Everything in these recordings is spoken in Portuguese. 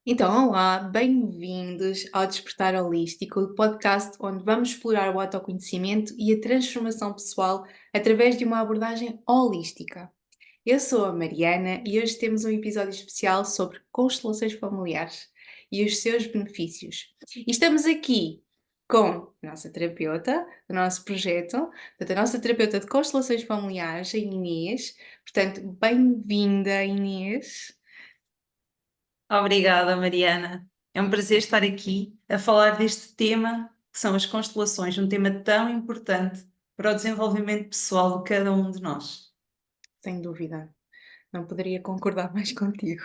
Então, olá, bem-vindos ao Despertar Holístico, o podcast onde vamos explorar o autoconhecimento e a transformação pessoal através de uma abordagem holística. Eu sou a Mariana e hoje temos um episódio especial sobre constelações familiares e os seus benefícios. E estamos aqui com a nossa terapeuta do nosso projeto, portanto, a nossa terapeuta de constelações familiares, a Inês. Portanto, bem-vinda, Inês. Obrigada, Mariana. É um prazer estar aqui a falar deste tema, que são as constelações, um tema tão importante para o desenvolvimento pessoal de cada um de nós. Sem dúvida. Não poderia concordar mais contigo.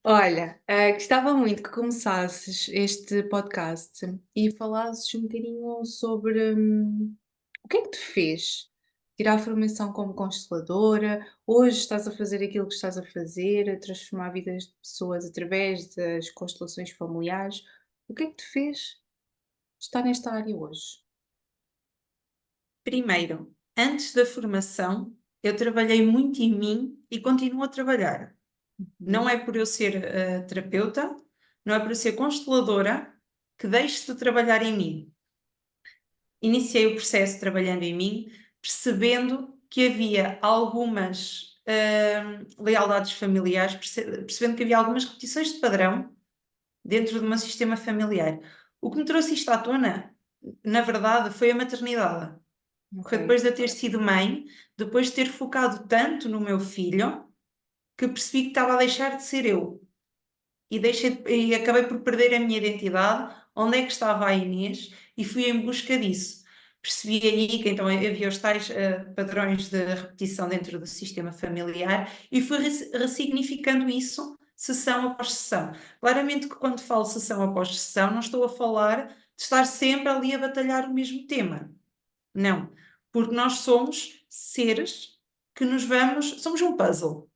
Olha, gostava muito que começasses este podcast e falasses um bocadinho sobre o que é que te fez tirar a formação como consteladora. Hoje estás a fazer aquilo que estás a fazer, a transformar vidas de pessoas através das constelações familiares. O que é que te fez estar nesta área hoje? Primeiro, antes da formação, eu trabalhei muito em mim e continuo a trabalhar. Não Uhum, é por eu ser terapeuta, não é por eu ser consteladora que deixo de trabalhar em mim. Iniciei o processo trabalhando em mim, percebendo que havia algumas lealdades familiares, percebendo que havia algumas repetições de padrão dentro do meu sistema familiar. O que me trouxe isto à tona, na verdade, foi a maternidade. ok. Foi depois de eu ter sido mãe, depois de ter focado tanto no meu filho, que percebi que estava a deixar de ser eu. E acabei por perder a minha identidade, onde é que estava a Inês, e fui em busca disso. Percebi aí que então havia os tais padrões de repetição dentro do sistema familiar e fui ressignificando isso sessão após sessão. Claramente que quando falo sessão após sessão, não estou a falar de estar sempre ali a batalhar o mesmo tema. Não, porque nós somos seres que somos um puzzle.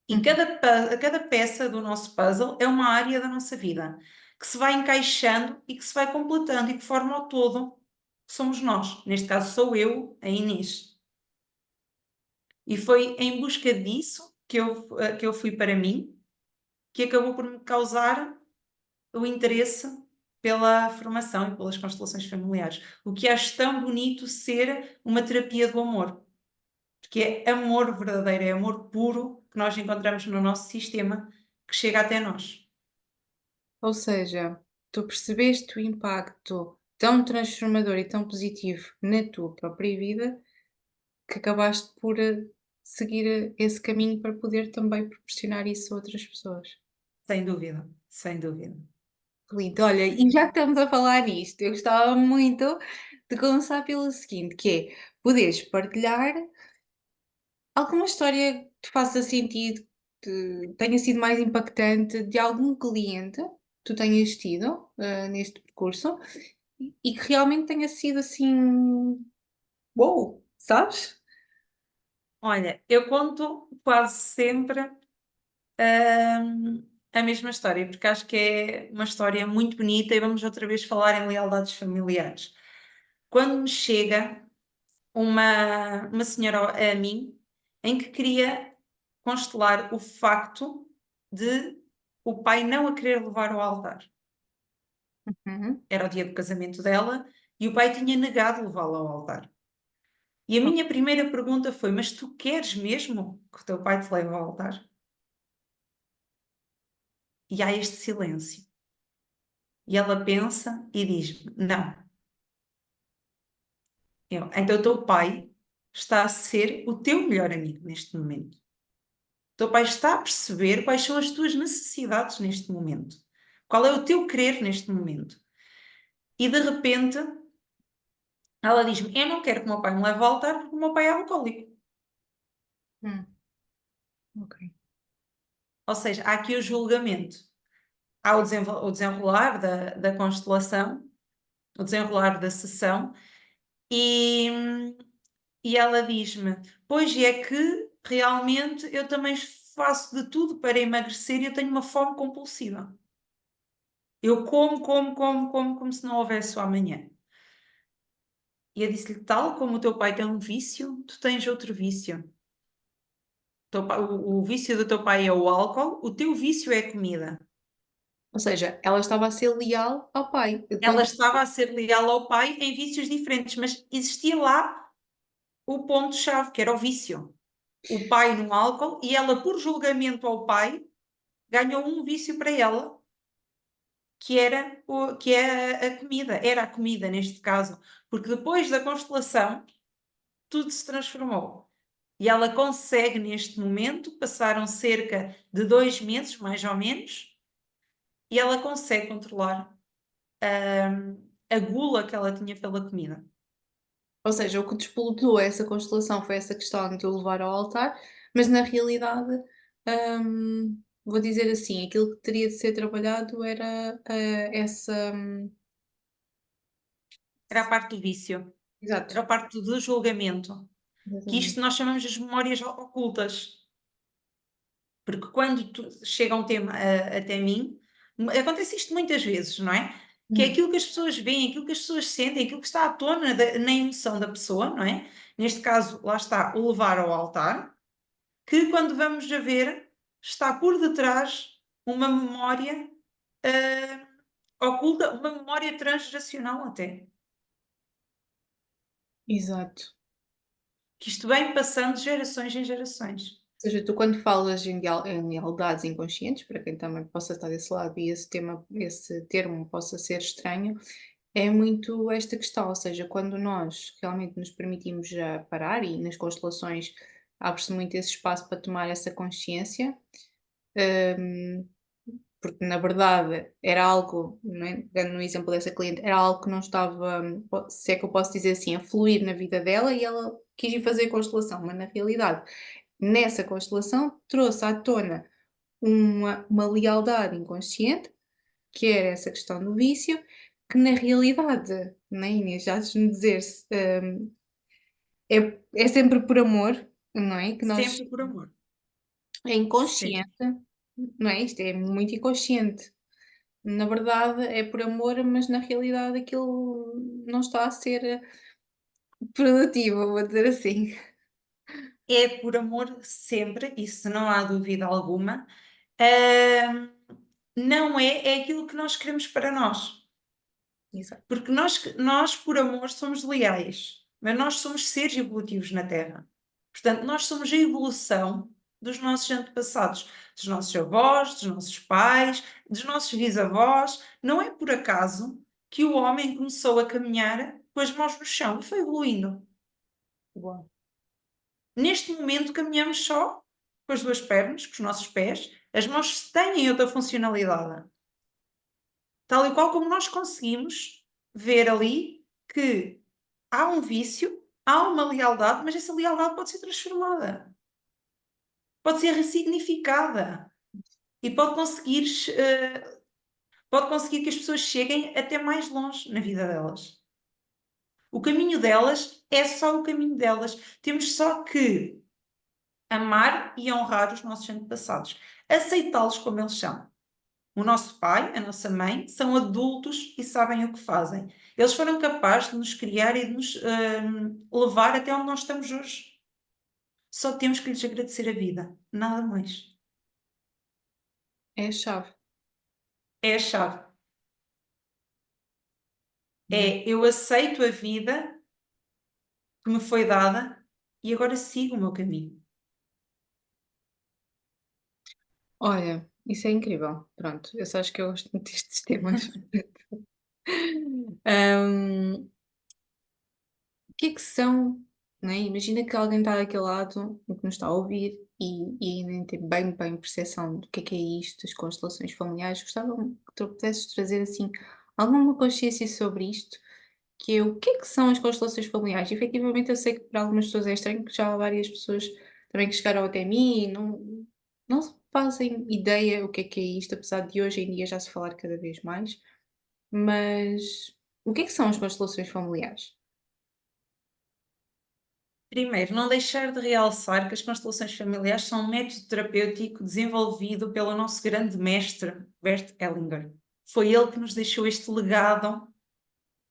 E Uhum. cada peça do nosso puzzle é uma área da nossa vida que se vai encaixando e que se vai completando e que forma o todo que somos nós. Neste caso, sou eu, a Inês. E foi em busca disso que eu fui para mim, que acabou por me causar o interesse pela formação e pelas constelações familiares. O que acho tão bonito ser uma terapia do amor, porque é amor verdadeiro, é amor puro que nós encontramos no nosso sistema que chega até nós. Ou seja, tu percebeste o impacto tão transformador e tão positivo na tua própria vida que acabaste por seguir esse caminho para poder também proporcionar isso a outras pessoas. Sem dúvida, sem dúvida. Que lindo. Olha, e já que estamos a falar nisto, eu gostava muito de começar pelo seguinte, que é poderes partilhar alguma história que te faça sentido, que tenha sido mais impactante de algum cliente que tu tenhas tido neste percurso e que realmente tenha sido assim, uou, sabes? Olha, eu conto quase sempre, a mesma história, porque acho que é uma história muito bonita e vamos outra vez falar em lealdades familiares. Quando me chega uma senhora a mim, em que queria constelar o facto de o pai não a querer levar ao altar. Uhum. Era o dia do casamento dela e o pai tinha negado levá-la ao altar. E a minha primeira pergunta foi: Mas tu queres mesmo que o teu pai te leve ao altar? E há este silêncio. E ela pensa e diz-me: Não. Então o teu pai está a ser o teu melhor amigo neste momento. O teu pai está a perceber quais são as tuas necessidades neste momento. Qual é o teu querer neste momento? E de repente ela diz-me: Eu não quero que o meu pai me leve ao altar porque o meu pai é alcoólico. Hum, ok. Ou seja, há aqui o julgamento. Há o desenrolar da constelação, o desenrolar da sessão, e, e ela diz-me: Pois é que realmente eu também faço de tudo para emagrecer e eu tenho uma fome compulsiva. Eu como se não houvesse o amanhã. E eu disse-lhe: Tal como o teu pai tem um vício, tu tens outro vício. O vício do teu pai é o álcool, o teu vício é a comida. Ou seja, ela estava a ser leal ao pai. Ela Enquanto estava a ser leal ao pai em vícios diferentes, mas existia lá o ponto-chave, que era o vício. O pai no álcool e ela, por julgamento ao pai, ganhou um vício para ela, que é a comida. Era a comida, neste caso. Porque depois da constelação, tudo se transformou. E ela consegue, neste momento, passaram cerca de 2 meses, mais ou menos, e ela consegue controlar a gula que ela tinha pela comida. Ou seja, o que despolutou essa constelação foi essa questão de o levar ao altar, mas na realidade, vou dizer assim, aquilo que teria de ser trabalhado era, essa Era a parte do vício, exato, era a parte do julgamento, que isto exatamente. nós chamamos de memórias ocultas. Porque quando chega um tema até mim, acontece isto muitas vezes, não é? Que é Uhum. aquilo que as pessoas veem, aquilo que as pessoas sentem, aquilo que está à tona na emoção da pessoa, não é? Neste caso, lá está o levar ao altar, que quando vamos a ver, está por detrás uma memória oculta, uma memória transgeracional até. Exato. Que isto vem passando de gerações em gerações. Ou seja, tu quando falas em lealdades inconscientes, para quem também possa estar desse lado e esse termo possa ser estranho, é muito esta questão, ou seja, quando nós realmente nos permitimos já parar e nas constelações abre-se muito esse espaço para tomar essa consciência, hum, porque na verdade era algo, não é, dando no exemplo dessa cliente, era algo que não estava, se é que eu posso dizer assim, a fluir na vida dela e ela quis ir fazer a constelação, mas na realidade, nessa constelação trouxe à tona uma lealdade inconsciente, que era essa questão do vício, que na realidade, na Inês, já de me dizer se, é sempre por amor, não é? Que nós Sempre por amor. é Sempre. inconsciente, não é? Isto é muito inconsciente. Na verdade é por amor, mas na realidade aquilo não está a ser produtivo, vou dizer assim. É por amor sempre, isso não há dúvida alguma. Hã, não é aquilo que nós queremos para nós, Exato. porque nós por amor somos leais, mas nós somos seres evolutivos na Terra. Portanto, nós somos a evolução dos nossos antepassados, dos nossos avós, dos nossos pais, dos nossos bisavós. Não é por acaso que o homem começou a caminhar com as mãos no chão e foi evoluindo. Uau. Neste momento caminhamos só com as 2 pernas, com os nossos pés, as mãos têm outra funcionalidade. Tal e qual como nós conseguimos ver ali que há um vício, há uma lealdade, mas essa lealdade pode ser transformada, pode ser ressignificada e pode conseguir que as pessoas cheguem até mais longe na vida delas. O caminho delas é só o caminho delas. Temos só que amar e honrar os nossos antepassados, aceitá-los como eles são. O nosso pai, a nossa mãe, são adultos e sabem o que fazem. Eles foram capazes de nos criar e de nos levar até onde nós estamos hoje. Só temos que lhes agradecer a vida, nada mais. É a chave, É a chave. não é? Eu aceito a vida que me foi dada e agora sigo o meu caminho. Olha, isso é incrível. Pronto, eu só acho que eu gosto muito destes temas. Hum, o que é que são, não é? Imagina que alguém está daquele lado, que nos está a ouvir e nem tem bem percepção do que é isto, as constelações familiares. Gostava que tu pudesses trazer assim alguma consciência sobre isto, que é o que é que são as constelações familiares? Efetivamente, eu sei que para algumas pessoas é estranho, porque já há várias pessoas também que chegaram até mim e não fazem ideia o que é isto, apesar de hoje em dia já se falar cada vez mais. Mas o que é que são as constelações familiares? Primeiro, não deixar de realçar que as constelações familiares são um método terapêutico desenvolvido pelo nosso grande mestre, Bert Hellinger. Foi ele que nos deixou este legado,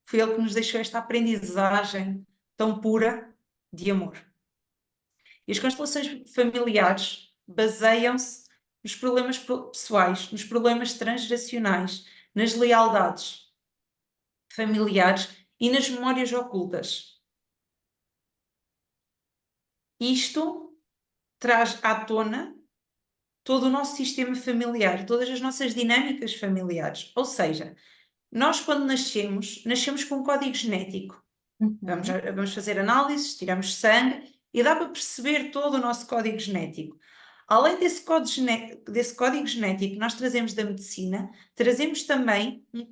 foi ele que nos deixou esta aprendizagem tão pura de amor. E as constelações familiares baseiam-se nos problemas pessoais, nos problemas transgeracionais, nas lealdades familiares e nas memórias ocultas. Isto traz à tona todo o nosso sistema familiar, todas as nossas dinâmicas familiares. Ou seja, nós quando nascemos com um código genético. Uhum. Vamos fazer análises, tiramos sangue e dá para perceber todo o nosso código genético. Além desse código genético que nós trazemos da medicina, trazemos também um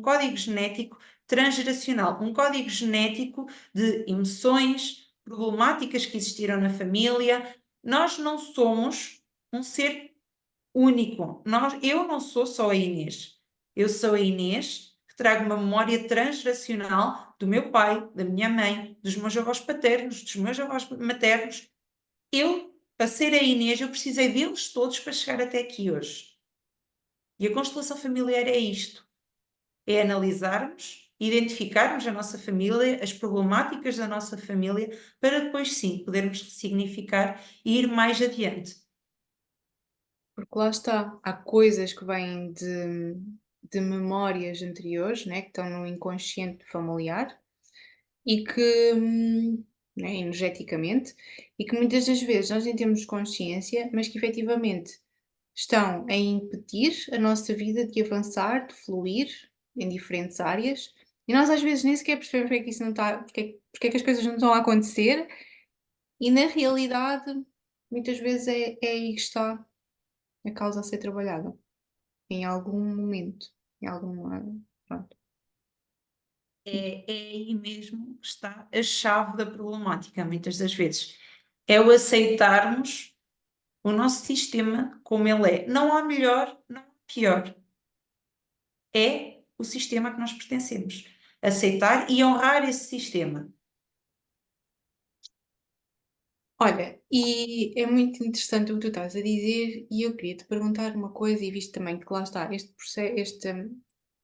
código genético transgeracional, um código genético de emoções, problemáticas que existiram na família. Nós não somos um ser único. Eu não sou só a Inês. Eu sou a Inês que trago uma memória transgeracional do meu pai, da minha mãe, dos meus avós paternos, dos meus avós maternos. Para ser a Inês, eu precisei deles todos para chegar até aqui hoje. E a constelação familiar é isto: é analisarmos, identificarmos a nossa família, as problemáticas da nossa família, para depois sim podermos ressignificar e ir mais adiante. Porque lá está, há coisas que vêm de memórias anteriores, né, que estão no inconsciente familiar e que, né, energeticamente, e que muitas das vezes nós nem temos consciência, mas que efetivamente estão a impedir a nossa vida de avançar, de fluir em diferentes áreas. E nós às vezes nem sequer percebemos porque é que isso não está, porque é que as coisas não estão a acontecer, e na realidade, muitas vezes é aí que está a causa a ser trabalhada. Em algum momento, em alguma pronto. É aí mesmo que está a chave da problemática, muitas das vezes. É o aceitarmos o nosso sistema como ele é. Não há melhor, não há pior. É o sistema a que nós pertencemos. Aceitar e honrar esse sistema. Olha, e é muito interessante o que tu estás a dizer e eu queria te perguntar uma coisa e visto também que lá está, este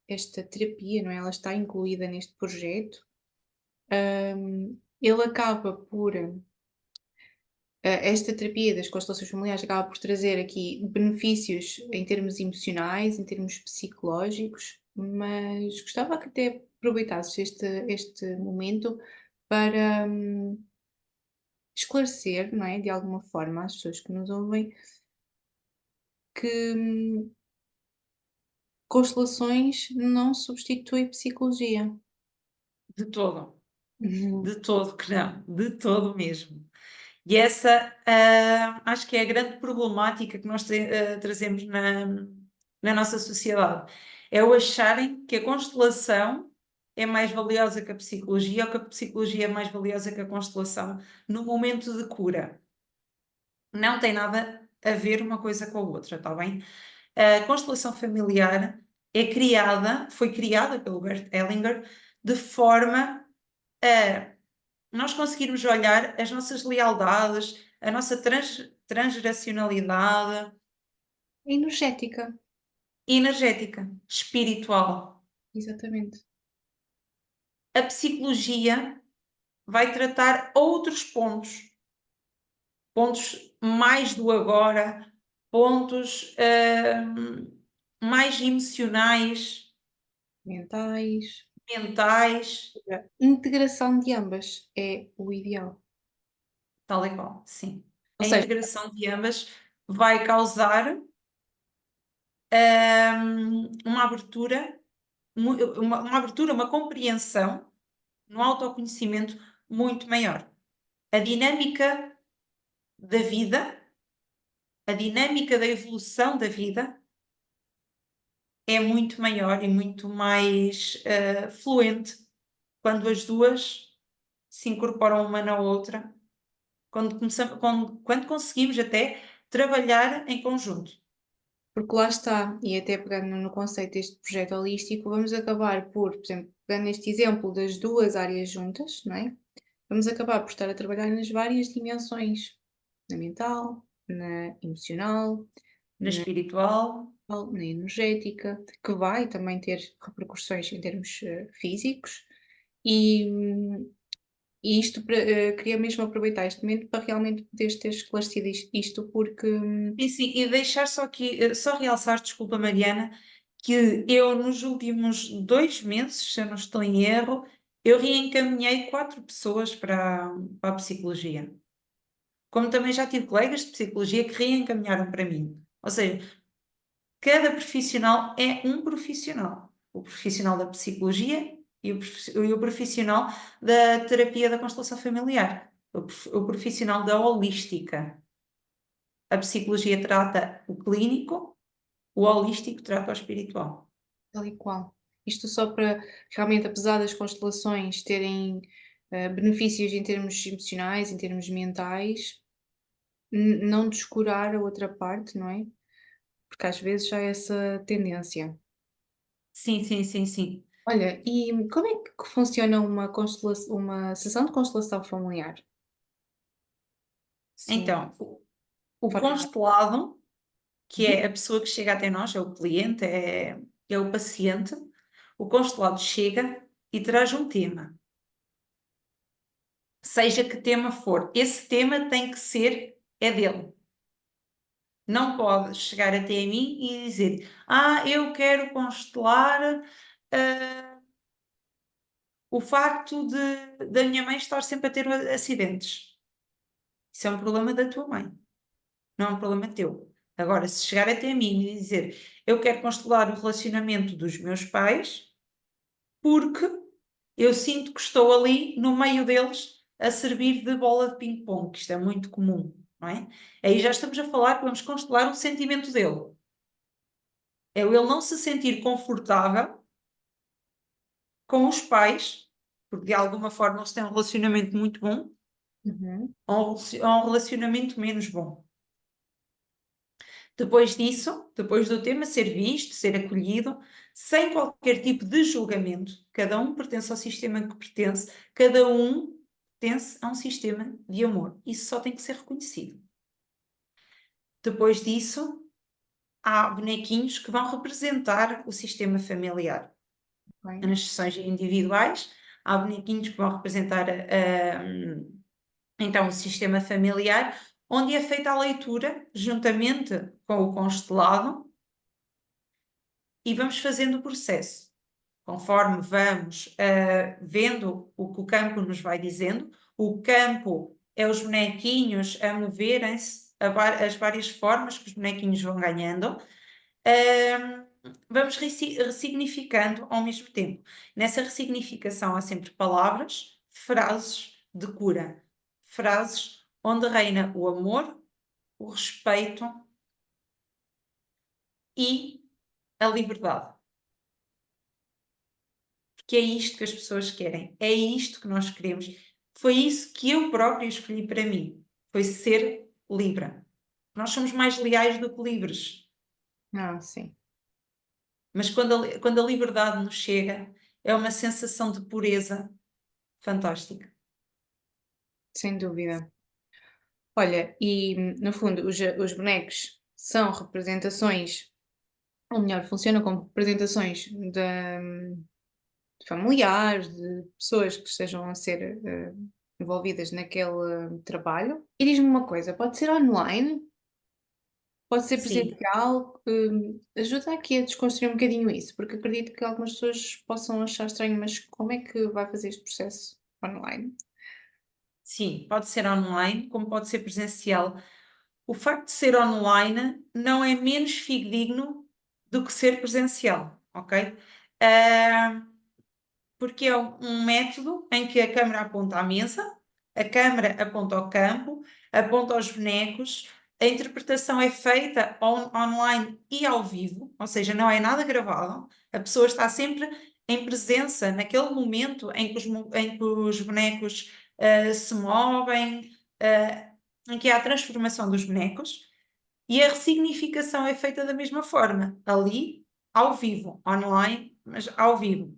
esta terapia, não é, ela está incluída neste projeto, ele acaba por, esta terapia das constelações familiares acaba por trazer aqui benefícios em termos emocionais, em termos psicológicos, mas gostava que até aproveitasses este momento para, esclarecer, não é, de alguma forma às pessoas que nos ouvem, que constelações não substitui psicologia. De todo. Uhum. De todo que não. De todo mesmo. E essa acho que é a grande problemática que nós trazemos na nossa sociedade. É o acharem que a constelação é mais valiosa que a psicologia ou que a psicologia é mais valiosa que a constelação no momento de cura. Não tem nada a ver uma coisa com a outra, está bem? A constelação familiar foi criada pelo Bert Hellinger de forma a nós conseguirmos olhar as nossas lealdades, a nossa transgeracionalidade Energética, energética, espiritual. exatamente. A psicologia vai tratar outros pontos, pontos mais do agora, pontos mais emocionais, Mentais, mentais, a integração de ambas é o ideal. tal e qual, sim. Ou A seja, integração de ambas vai causar uma abertura, uma abertura, uma compreensão no autoconhecimento muito maior. A dinâmica da vida, a dinâmica da evolução da vida é muito maior e muito mais fluente quando as duas se incorporam uma na outra, quando conseguimos até trabalhar em conjunto. porque lá está, e até pegando no conceito deste projeto holístico, vamos acabar por exemplo, pegando neste exemplo das duas áreas juntas, não é? Vamos acabar por estar a trabalhar nas várias dimensões, na mental, na emocional, Na espiritual, na energética, que vai também ter repercussões em termos físicos e, E isto queria mesmo aproveitar este momento para realmente poderes ter esclarecido isto, porque Sim, sim, e deixar só aqui, só realçar, desculpa Mariana, que eu nos últimos 2 meses, se eu não estou em erro, eu reencaminhei 4 pessoas para a psicologia. Como também já tive colegas de psicologia que reencaminharam para mim. Ou seja, cada profissional é um profissional. O profissional da psicologia e o profissional da terapia da constelação familiar. O profissional da holística. A psicologia trata o clínico, o holístico trata o espiritual. tal e qual. Isto só para realmente, apesar das constelações terem, benefícios em termos emocionais, em termos mentais, não descurar a outra parte, não é? Porque às vezes há essa tendência. Sim, sim, sim, sim. Olha, e como é que funciona uma sessão de constelação familiar? Sim, Então, o forma constelado, que uhum, é a pessoa que chega até nós, é o cliente, é o paciente, o constelado chega e traz um tema. Seja que tema for, esse tema tem que ser é dele. Não pode chegar até a mim e dizer: eu quero constelar, ah, o facto da minha mãe estar sempre a ter acidentes. Isso é um problema da tua mãe, não é um problema teu. Agora, se chegar até a mim e dizer: eu quero constelar o relacionamento dos meus pais, porque eu sinto que estou ali no meio deles a servir de bola de ping-pong, que isto é muito comum, não é? Aí já estamos a falar que vamos constelar um sentimento dele. É o ele não se sentir confortável com os pais, porque de alguma forma eles têm um relacionamento muito bom, uhum, ou um relacionamento menos bom. Depois disso, depois do tema ser visto, ser acolhido, sem qualquer tipo de julgamento, cada um pertence ao sistema que pertence, cada um pertence a um sistema de amor. Isso só tem que ser reconhecido. Depois disso, há bonequinhos que vão representar o sistema familiar. ok, Nas sessões individuais, há bonequinhos que vão representar então o sistema familiar, onde é feita a leitura juntamente com o constelado e vamos fazendo o processo. Conforme vamos vendo o que o campo nos vai dizendo, o campo é os bonequinhos a moverem-se, as várias formas que os bonequinhos vão ganhando, vamos ressignificando ao mesmo tempo. Nessa ressignificação há sempre palavras, frases de cura, frases onde reina o amor, o respeito e a liberdade. Porque é isto que as pessoas querem, é isto que nós queremos. Foi isso que eu própria escolhi para mim, foi ser livre. Nós somos mais leais do que livres, sim, mas quando a liberdade nos chega, é uma sensação de pureza fantástica. sem dúvida. Olha, e no fundo os bonecos são representações, ou melhor, funcionam como representações de familiares, de pessoas que estejam a ser, envolvidas naquele trabalho. E diz-me uma coisa, pode ser online? Pode ser Sim, presencial? Ajuda aqui a desconstruir um bocadinho isso, porque acredito que algumas pessoas possam achar estranho, mas como é que vai fazer este processo online? sim, pode ser online, como pode ser presencial. O facto de ser online não é menos fidedigno do que ser presencial, ok? Ah, porque é um método em que a câmara aponta à mesa, a câmara aponta ao campo, aponta aos bonecos, a interpretação é feita online e ao vivo, ou seja, não é nada gravado, a pessoa está sempre em presença naquele momento em que os bonecos se movem, em que há a transformação dos bonecos, e a ressignificação é feita da mesma forma, ali, ao vivo, online, mas ao vivo.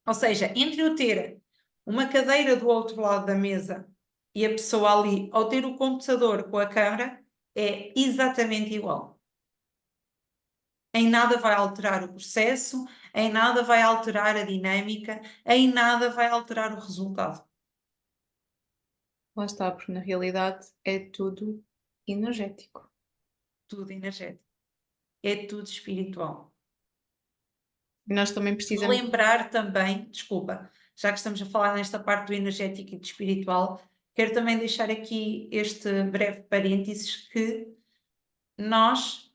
Ou seja, entre eu ter uma cadeira do outro lado da mesa e a pessoa ali, ou ter o computador com a câmara, é exatamente igual. Em nada vai alterar o processo, em nada vai alterar a dinâmica, em nada vai alterar o resultado. Lá está, porque na realidade é tudo energético. Tudo energético. É tudo espiritual. E nós também precisamos. Lembrar também, desculpa, já que estamos a falar nesta parte do energético e do espiritual, quero também deixar aqui este breve parênteses que nós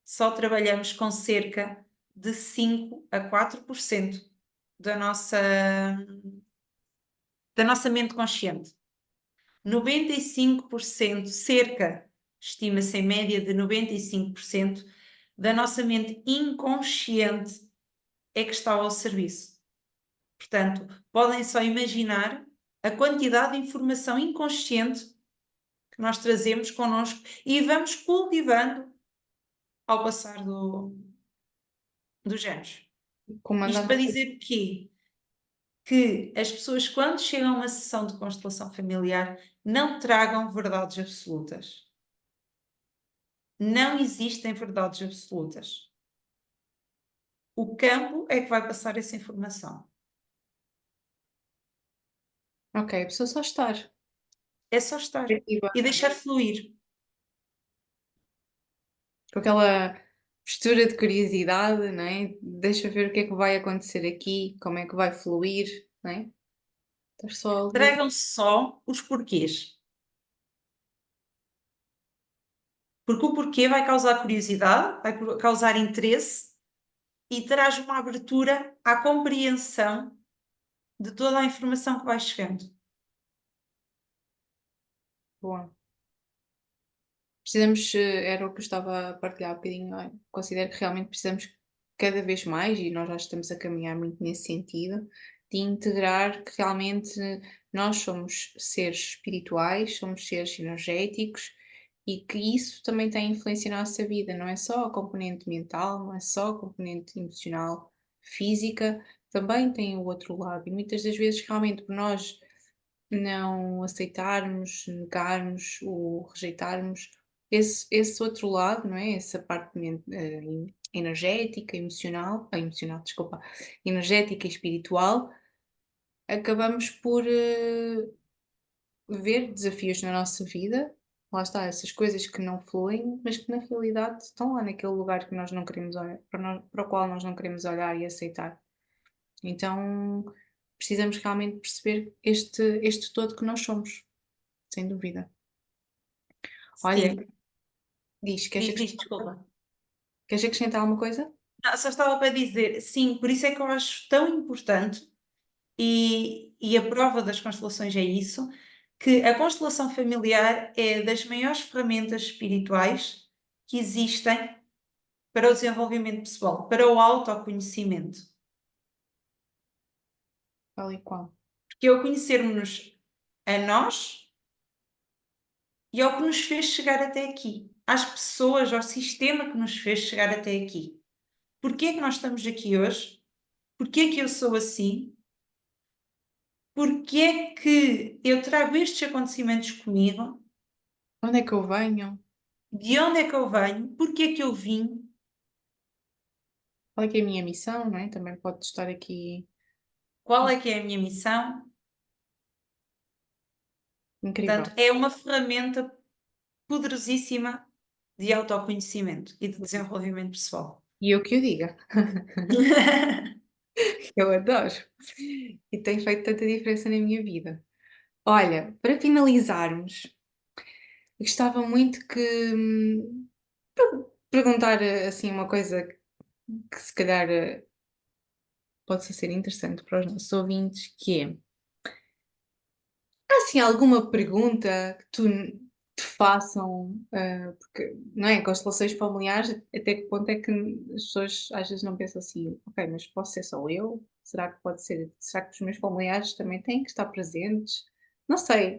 só trabalhamos com cerca de 5 a 4% da nossa, da nossa mente consciente. 95%, cerca, estima-se em média de 95% da nossa mente inconsciente é que está ao serviço. Portanto, podem só imaginar a quantidade de informação inconsciente que nós trazemos connosco e vamos cultivando ao passar dos anos. Isto Comandando. para dizer que as pessoas, quando chegam a uma sessão de constelação familiar, não tragam verdades absolutas. Não existem verdades absolutas. O campo é que vai passar essa informação. Ok, a pessoa só estar. É só estar Efetiva, e deixar fluir. com aquela postura de curiosidade, não é? Deixa ver o que é que vai acontecer aqui, como é que vai fluir, não é? Estar só ali. Tragam só os porquês. Porque o porquê vai causar curiosidade, vai causar interesse e traz uma abertura à compreensão de toda a informação que vai chegando. Boa. Precisamos, era o que eu estava a partilhar há bocadinho, não é? Considero que realmente precisamos cada vez mais, e nós já estamos a caminhar muito nesse sentido, de integrar que realmente nós somos seres espirituais, somos seres energéticos e que isso também tem influência na nossa vida, não é só a componente mental, não é só a componente emocional, física, também tem o outro lado. E muitas das vezes, realmente, por nós não aceitarmos, negarmos ou rejeitarmos esse outro lado, não é? Essa parte energética, emocional, desculpa, energética e espiritual, acabamos por ver desafios na nossa vida, lá está, essas coisas que não fluem, mas que na realidade estão lá naquele lugar que nós não queremos olhar, para o qual nós não queremos olhar e aceitar. Então precisamos realmente perceber este todo que nós somos, sem dúvida. Olha, Sim, diz, diz, desculpa. queres acrescentar alguma coisa? Não, só estava para dizer, sim, por isso é que eu acho tão importante, e a prova das constelações é isso, que a constelação familiar é das maiores ferramentas espirituais que existem para o desenvolvimento pessoal, para o autoconhecimento. Tal e qual. Porque é o conhecermos-nos a nós e ao que nos fez chegar até aqui, às pessoas, ao sistema que nos fez chegar até aqui. Porquê é que nós estamos aqui hoje? Porquê é que eu sou assim? Porquê é que eu trago estes acontecimentos comigo? Onde é que eu venho? De onde é que eu venho? Porquê é que eu vim? Qual é que é a minha missão, não é? Também pode estar aqui Qual é que é a minha missão? incrível. Portanto, é uma ferramenta poderosíssima de autoconhecimento e de desenvolvimento pessoal. E eu que o diga, eu adoro. E tem feito tanta diferença na minha vida. Olha, para finalizarmos, eu gostava muito que perguntar assim uma coisa que se calhar pode ser interessante para os nossos ouvintes, que é: há assim alguma pergunta que te façam, porque, não é, constelações familiares, até que ponto é que as pessoas às vezes não pensam assim: "Ok, mas posso ser só eu? Será que os meus familiares também têm que estar presentes?" Não sei,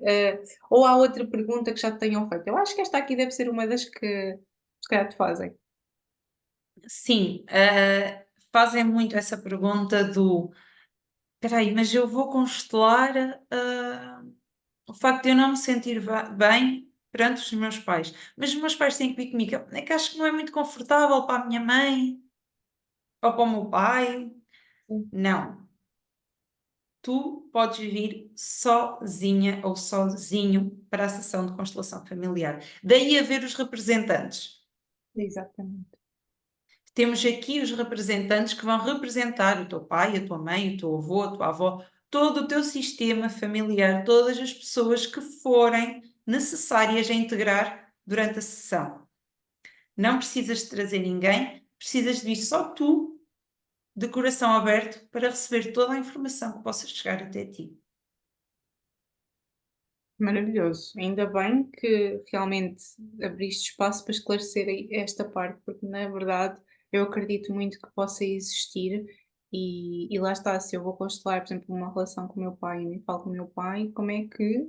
ou há outra pergunta que já te tenham feito? Eu acho que esta aqui deve ser uma das que se calhar te fazem. Sim, fazem muito essa pergunta do: "Espera aí, mas eu vou constelar, o facto de eu não me sentir bem perante os meus pais, mas os meus pais têm que vir comigo. É que acho que não é muito confortável para a minha mãe ou para o meu pai." Sim. Não. tu podes vir sozinha ou sozinho para a sessão de constelação familiar. Daí haver os representantes. Exatamente. Temos aqui os representantes que vão representar o teu pai, a tua mãe, o teu avô, a tua avó, todo o teu sistema familiar, todas as pessoas que forem necessárias a integrar durante a sessão. Não precisas de trazer ninguém, precisas de vir só tu, de coração aberto, para receber toda a informação que possa chegar até ti. Maravilhoso. Ainda bem que realmente abriste espaço para esclarecer aí esta parte, porque na verdade eu acredito muito que possa existir e lá está, se eu vou constelar, por exemplo, uma relação com o meu pai e nem falo com o meu pai, como é que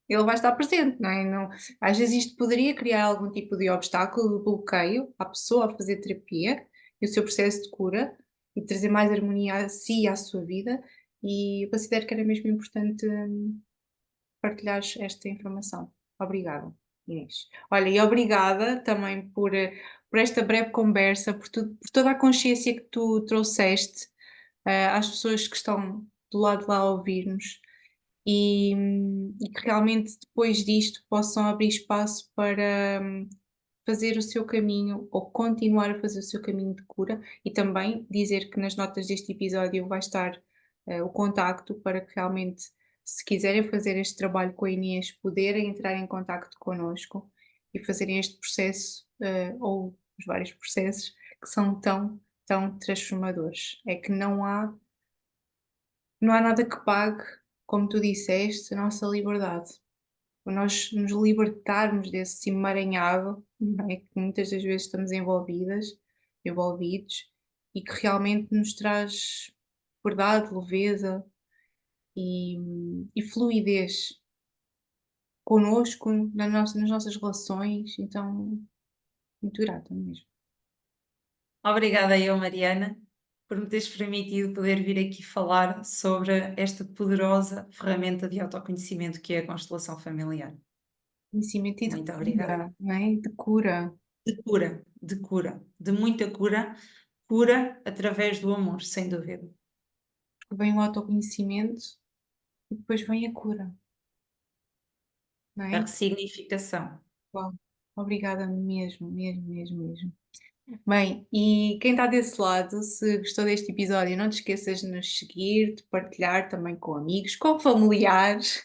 ele vai estar presente, não é? Não, às vezes isto poderia criar algum tipo de obstáculo, de bloqueio à pessoa a fazer terapia e o seu processo de cura e trazer mais harmonia a si e à sua vida e eu considero que era mesmo importante partilhares esta informação. Obrigada, Inês. Olha, e obrigada também por esta breve conversa, por toda a consciência que tu trouxeste, às pessoas que estão do lado de lá a ouvir-nos e que realmente depois disto possam abrir espaço para fazer o seu caminho ou continuar a fazer o seu caminho de cura e também dizer que nas notas deste episódio vai estar o contacto para que realmente, se quiserem fazer este trabalho com a Inês, poderem entrar em contacto connosco e fazerem este processo ou os vários processos que são tão, tão transformadores. É que não há nada que pague, como tu disseste, a nossa liberdade. Por nós nos libertarmos desse emaranhado, não é, que muitas das vezes estamos envolvidos, e que realmente nos traz verdade, leveza e fluidez connosco, nas nossas relações. Então, muito grata mesmo. Obrigada eu, Mariana, por me teres permitido poder vir aqui falar sobre esta poderosa ferramenta de autoconhecimento que é a constelação familiar. Conhecimento e de Muito obrigada. cura, não é? De cura. De muita cura, cura através do amor, sem dúvida. Vem o autoconhecimento e depois vem a cura, não A é? ressignificação. Uau, obrigada mesmo, mesmo, mesmo, mesmo. Bem, e quem está desse lado, se gostou deste episódio, não te esqueças de nos seguir, de partilhar também com amigos, com familiares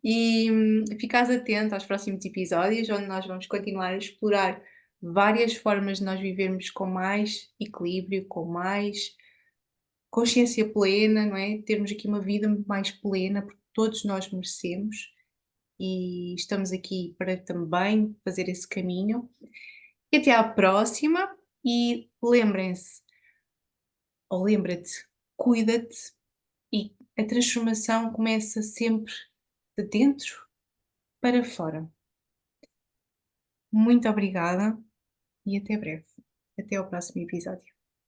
e ficares atento aos próximos episódios, onde nós vamos continuar a explorar várias formas de nós vivermos com mais equilíbrio, com mais consciência plena, não é? Termos aqui uma vida mais plena, porque todos nós merecemos e estamos aqui para também fazer esse caminho. E até à próxima e lembrem-se, ou lembra-te, cuida-te e a transformação começa sempre de dentro para fora. Muito obrigada e até breve. Até ao próximo episódio.